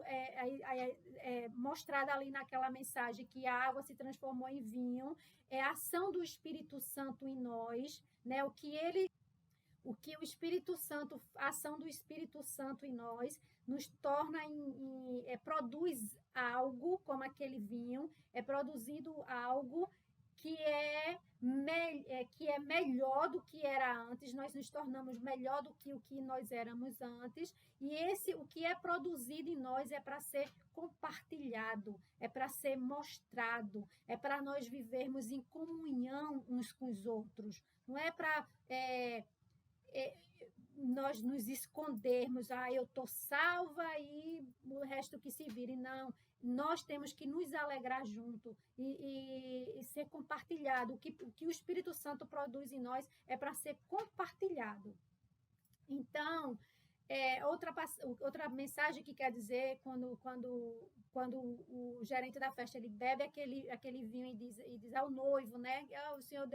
é mostrado ali naquela mensagem, que a água se transformou em vinho, é a ação do Espírito Santo em nós, né, o que o Espírito Santo, a ação do Espírito Santo em nós, nos torna, produz algo, como aquele vinho, é produzido algo que é melhor do que era antes, nós nos tornamos melhor do que o que nós éramos antes, e o que é produzido em nós é para ser compartilhado, é para ser mostrado, é para nós vivermos em comunhão uns com os outros, não é para... nós nos escondermos, eu estou salva e o resto que se vire. Não, nós temos que nos alegrar junto e ser compartilhado. O que o Espírito Santo produz em nós é para ser compartilhado. Então, outra mensagem que quer dizer quando o gerente da festa ele bebe aquele vinho e diz ao noivo, né? O senhor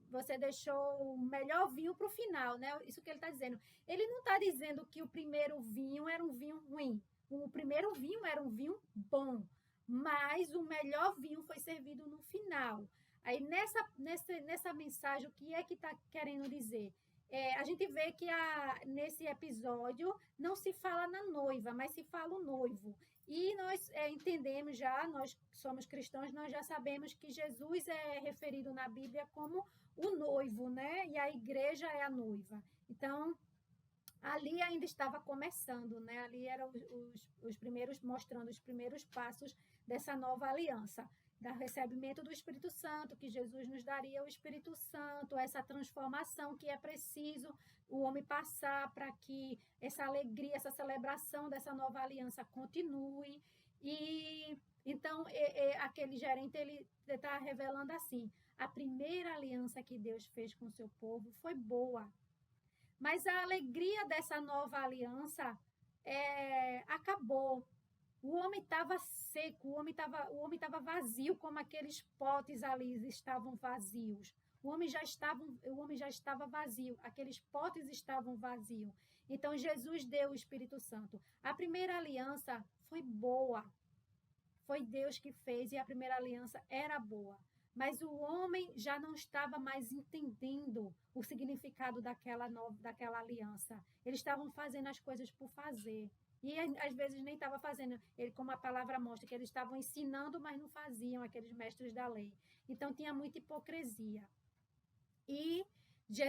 você deixou o melhor vinho para o final, né? Isso que ele está dizendo. Ele não está dizendo que o primeiro vinho era um vinho ruim. O primeiro vinho era um vinho bom, mas o melhor vinho foi servido no final. Aí, nessa mensagem, o que é que está querendo dizer? A gente vê que nesse episódio não se fala na noiva, mas se fala o noivo. E nós entendemos já, nós que somos cristãos, nós já sabemos que Jesus é referido na Bíblia como o noivo, né? E a igreja é a noiva. Então, ali ainda estava começando, né? Ali eram os primeiros, mostrando os primeiros passos dessa nova aliança, do recebimento do Espírito Santo, que Jesus nos daria o Espírito Santo, essa transformação que é preciso o homem passar para que essa alegria, essa celebração dessa nova aliança continue. E então aquele gerente ele está revelando assim: a primeira aliança que Deus fez com o seu povo foi boa, mas a alegria dessa nova aliança acabou. O homem estava seco, o homem estava vazio, como aqueles potes ali estavam vazios. O homem já estava vazio, aqueles potes estavam vazios. Então, Jesus deu o Espírito Santo. A primeira aliança foi boa, foi Deus que fez e a primeira aliança era boa. Mas o homem já não estava mais entendendo o significado daquela aliança. Eles estavam fazendo as coisas por fazer. E às vezes nem estava fazendo, como a palavra mostra, que eles estavam ensinando, mas não faziam, aqueles mestres da lei. Então tinha muita hipocrisia. E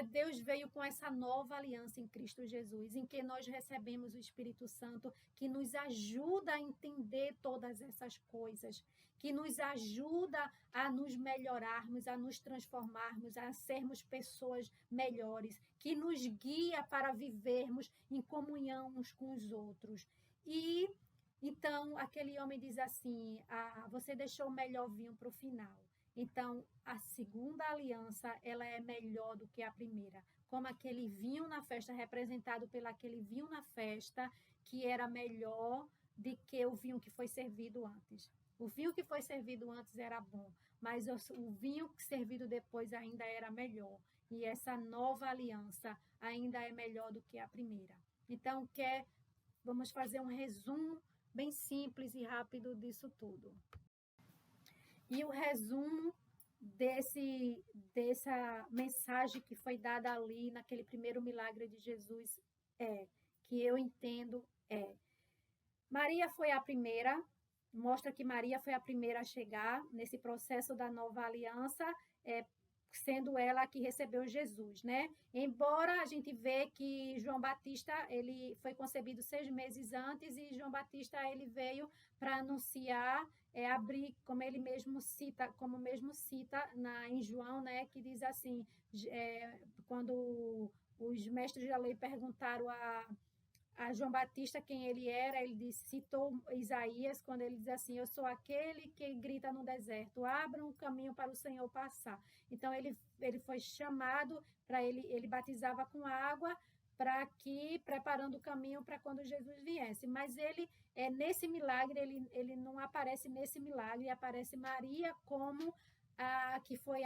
Deus veio com essa nova aliança em Cristo Jesus, em que nós recebemos o Espírito Santo, que nos ajuda a entender todas essas coisas, que nos ajuda a nos melhorarmos, a nos transformarmos, a sermos pessoas melhores, que nos guia para vivermos em comunhão uns com os outros. E então aquele homem diz assim: você deixou o melhor vinho para o final. Então, a segunda aliança, ela é melhor do que a primeira. Como aquele vinho na festa, representado pelo aquele vinho na festa, que era melhor do que o vinho que foi servido antes. O vinho que foi servido antes era bom, mas o vinho servido depois ainda era melhor. E essa nova aliança ainda é melhor do que a primeira. Então, vamos fazer um resumo bem simples e rápido disso tudo. E o resumo dessa mensagem que foi dada ali naquele primeiro milagre de Jesus que eu entendo Maria foi a primeira, mostra que Maria foi a primeira a chegar nesse processo da nova aliança, sendo ela a que recebeu Jesus, né? Embora a gente vê que João Batista, ele foi concebido 6 meses antes e João Batista, ele veio para anunciar, abrir, como mesmo cita em João, né? Que diz assim, quando os mestres da lei perguntaram a João Batista quem ele era, ele citou Isaías, quando ele diz assim: eu sou aquele que grita no deserto, abra um caminho para o Senhor passar. Então, ele foi chamado para ele batizava com água, preparando o caminho para quando Jesus viesse. Mas nesse milagre, ele não aparece nesse milagre, aparece Maria como que foi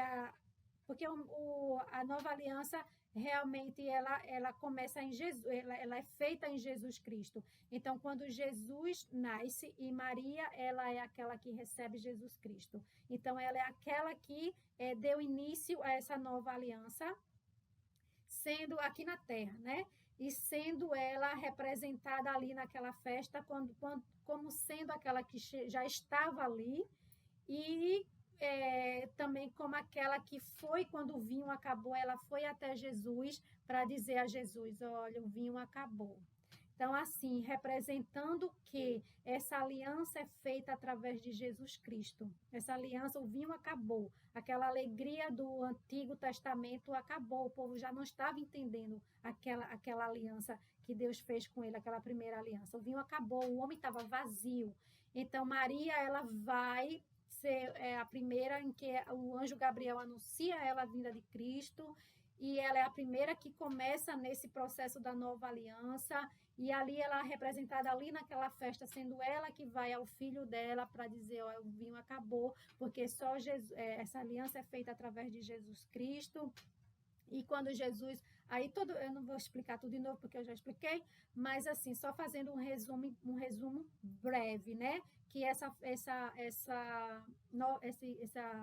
porque a nova aliança realmente ela começa em Jesus, ela é feita em Jesus Cristo. Então, quando Jesus nasce e Maria, ela é aquela que recebe Jesus Cristo. Então, ela é aquela que deu início a essa nova aliança, sendo aqui na Terra, né? E sendo ela representada ali naquela festa, como sendo aquela que já estava ali e também como aquela que foi, quando o vinho acabou, ela foi até Jesus para dizer a Jesus: olha, o vinho acabou. Então, assim, representando que essa aliança é feita através de Jesus Cristo. Essa aliança, o vinho acabou. Aquela alegria do Antigo Testamento acabou. O povo já não estava entendendo aquela aliança que Deus fez com ele, aquela primeira aliança. O vinho acabou, o homem estava vazio. Então, Maria, ela vai ser a primeira em que o anjo Gabriel anuncia ela a vinda de Cristo, e ela é a primeira que começa nesse processo da nova aliança, e ali ela é representada ali naquela festa, sendo ela que vai ao filho dela para dizer, ó, o vinho acabou, porque só Jesus, essa aliança é feita através de Jesus Cristo. E quando Jesus, aí todo, eu não vou explicar tudo de novo porque eu já expliquei, mas assim, só fazendo um resumo breve, né? Que essa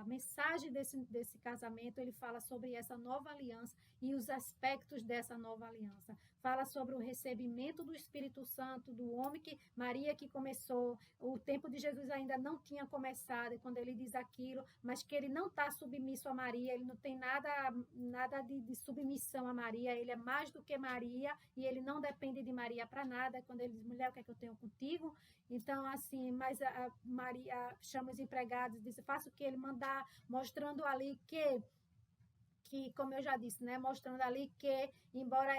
mensagem desse casamento, ele fala sobre essa nova aliança e os aspectos dessa nova aliança. Fala sobre o recebimento do Espírito Santo do homem, que Maria que começou, o tempo de Jesus ainda não tinha começado, e quando ele diz aquilo, mas que ele não está submisso a Maria, ele não tem nada de submissão a Maria, ele é mais do que Maria, e ele não depende de Maria para nada. Quando ele diz, mulher, o que é que eu tenho contigo? Então, assim, mas a Maria chama os empregados e diz, faça o que ele mandar, mostrando ali que, como eu já disse, né, mostrando ali que, embora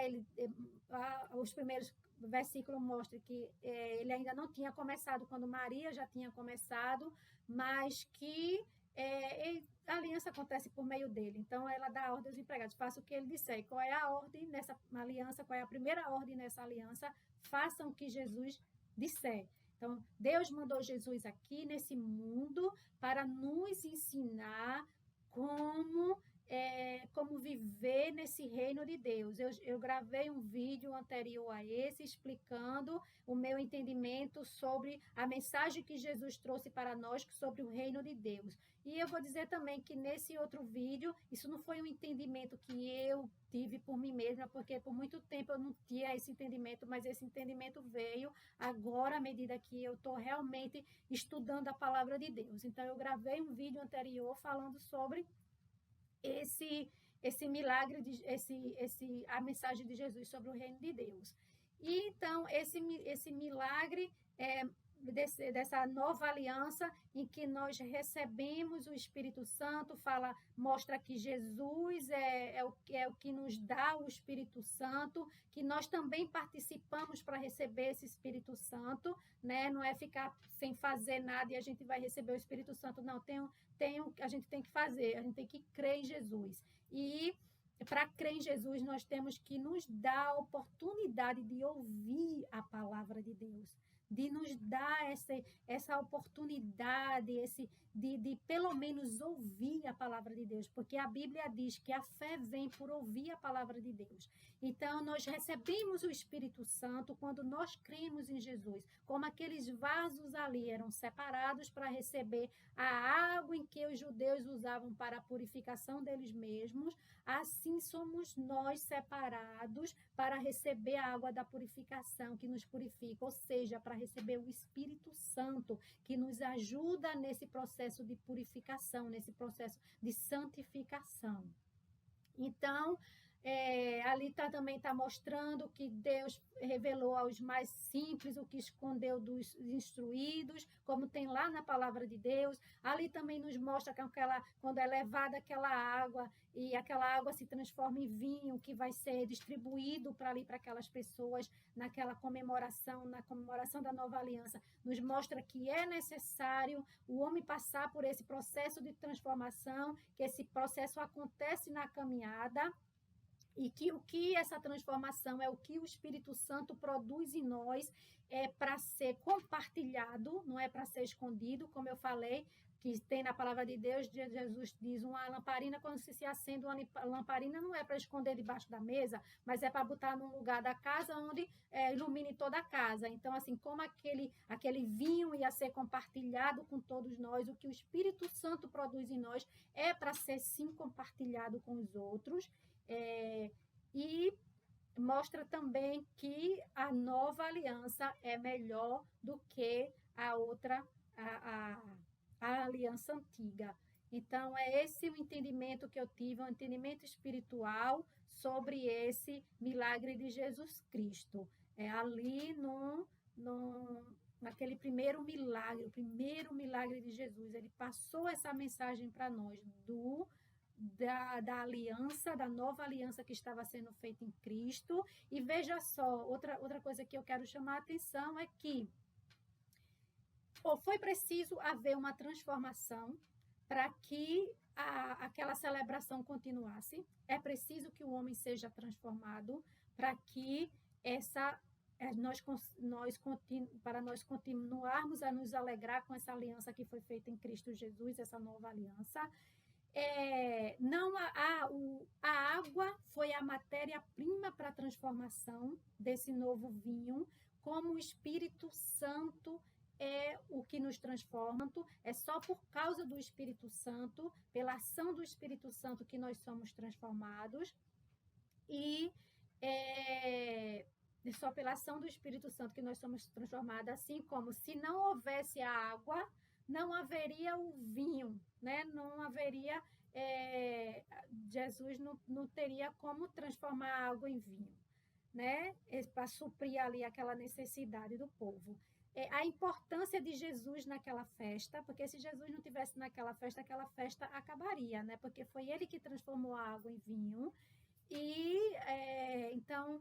os primeiros versículos mostrem que ele ainda não tinha começado quando Maria já tinha começado, mas que a aliança acontece por meio dele. Então, ela dá a ordem aos empregados, faça o que ele disser. E qual é a ordem nessa aliança? Qual é a primeira ordem nessa aliança? Façam o que Jesus disser. Então, Deus mandou Jesus aqui nesse mundo para nos ensinar como viver nesse reino de Deus. Eu gravei um vídeo anterior a esse explicando o meu entendimento sobre a mensagem que Jesus trouxe para nós sobre o reino de Deus. E eu vou dizer também que nesse outro vídeo, isso não foi um entendimento que eu tive por mim mesma, porque por muito tempo eu não tinha esse entendimento, mas esse entendimento veio agora à medida que eu estou realmente estudando a palavra de Deus. Então, eu gravei um vídeo anterior falando sobre esse milagre, a mensagem de Jesus sobre o reino de Deus. E então, esse milagre dessa nova aliança em que nós recebemos o Espírito Santo, mostra que Jesus é o que nos dá o Espírito Santo, que nós também participamos para receber esse Espírito Santo, né? Não é ficar sem fazer nada e a gente vai receber o Espírito Santo, não, a gente tem que fazer, a gente tem que crer em Jesus. E para crer em Jesus, nós temos que nos dar a oportunidade de ouvir a palavra de Deus, de nos dar essa oportunidade, de pelo menos ouvir a palavra de Deus, porque a Bíblia diz que a fé vem por ouvir a palavra de Deus. Então, nós recebemos o Espírito Santo quando nós cremos em Jesus, como aqueles vasos ali eram separados para receber a água em que os judeus usavam para a purificação deles mesmos, assim somos nós separados para receber a água da purificação que nos purifica, ou seja, para receber o Espírito Santo, que nos ajuda nesse processo de purificação, nesse processo de santificação. Então, ali também está mostrando que Deus revelou aos mais simples o que escondeu dos instruídos, como tem lá na palavra de Deus. Ali também nos mostra que quando é levada aquela água, e aquela água se transforma em vinho, que vai ser distribuído para aquelas pessoas na comemoração da nova aliança. Nos mostra que é necessário o homem passar por esse processo de transformação, que esse processo acontece na caminhada, e que o que essa transformação é o que o Espírito Santo produz em nós, é para ser compartilhado, não é para ser escondido, como eu falei, que tem na palavra de Deus. Jesus diz, uma lamparina, quando se acende uma lamparina, não é para esconder debaixo da mesa, mas é para botar num lugar da casa onde ilumine toda a casa. Então, assim, como aquele vinho ia ser compartilhado com todos nós, o que o Espírito Santo produz em nós é para ser, sim, compartilhado com os outros. E mostra também que a nova aliança é melhor do que a outra, a aliança antiga. Então, é esse o entendimento que eu tive, um entendimento espiritual sobre esse milagre de Jesus Cristo. Ali naquele primeiro milagre, o primeiro milagre de Jesus, ele passou essa mensagem para nós da aliança, da nova aliança que estava sendo feita em Cristo. E veja só, outra coisa que eu quero chamar a atenção é que foi preciso haver uma transformação para que aquela celebração continuasse. É preciso que o homem seja transformado para que para nós continuarmos a nos alegrar com essa aliança que foi feita em Cristo Jesus, essa nova aliança. A água foi a matéria-prima para a transformação desse novo vinho, como o Espírito Santo é o que nos transforma. É só por causa do Espírito Santo, pela ação do Espírito Santo, que nós somos transformados. E é só pela ação do Espírito Santo que nós somos transformados, assim como se não houvesse a água, não haveria o vinho, né? Não haveria, Jesus não teria como transformar a água em vinho, né? Para suprir ali aquela necessidade do povo. A importância de Jesus naquela festa, porque se Jesus não tivesse naquela festa, aquela festa acabaria, né? Porque foi ele que transformou a água em vinho. E então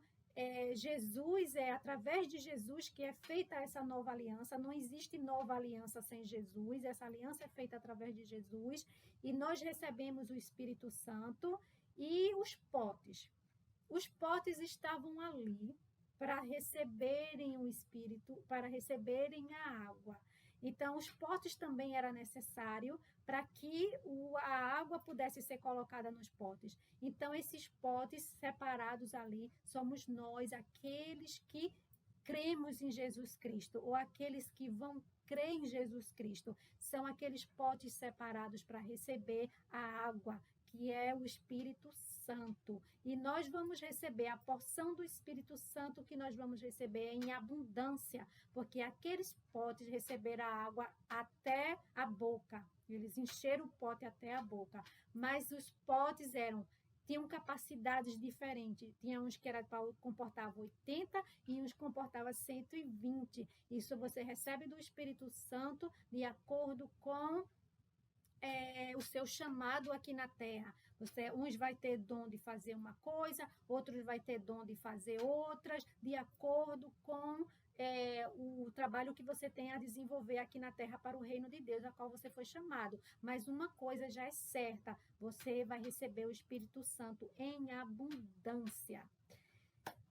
Jesus, através de Jesus que é feita essa nova aliança. Não existe nova aliança sem Jesus, essa aliança é feita através de Jesus, e nós recebemos o Espírito Santo. E os potes estavam ali para receberem o Espírito, para receberem a água. Então, os potes também era necessário para que a água pudesse ser colocada nos potes. Então, esses potes separados ali, somos nós, aqueles que cremos em Jesus Cristo, ou aqueles que vão crer em Jesus Cristo. São aqueles potes separados para receber a água, que é o Espírito Santo. E nós vamos receber a porção do Espírito Santo, que nós vamos receber em abundância, porque aqueles potes receberam a água até a boca. Eles encheram o pote até a boca. Mas os potes tinham capacidades diferentes. Tinha uns que comportavam 80 e uns comportavam 120. Isso você recebe do Espírito Santo de acordo com o seu chamado aqui na Terra. Uns vai ter dom de fazer uma coisa, outros vai ter dom de fazer outras, de acordo com o trabalho que você tem a desenvolver aqui na Terra para o reino de Deus, a qual você foi chamado. Mas uma coisa já é certa, você vai receber o Espírito Santo em abundância.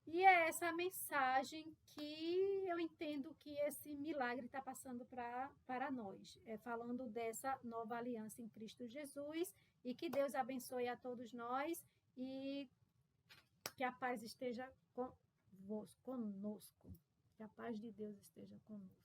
E é essa mensagem que eu entendo que esse milagre está passando para nós, falando dessa nova aliança em Cristo Jesus, e que Deus abençoe a todos nós e que a paz esteja conosco, que a paz de Deus esteja conosco.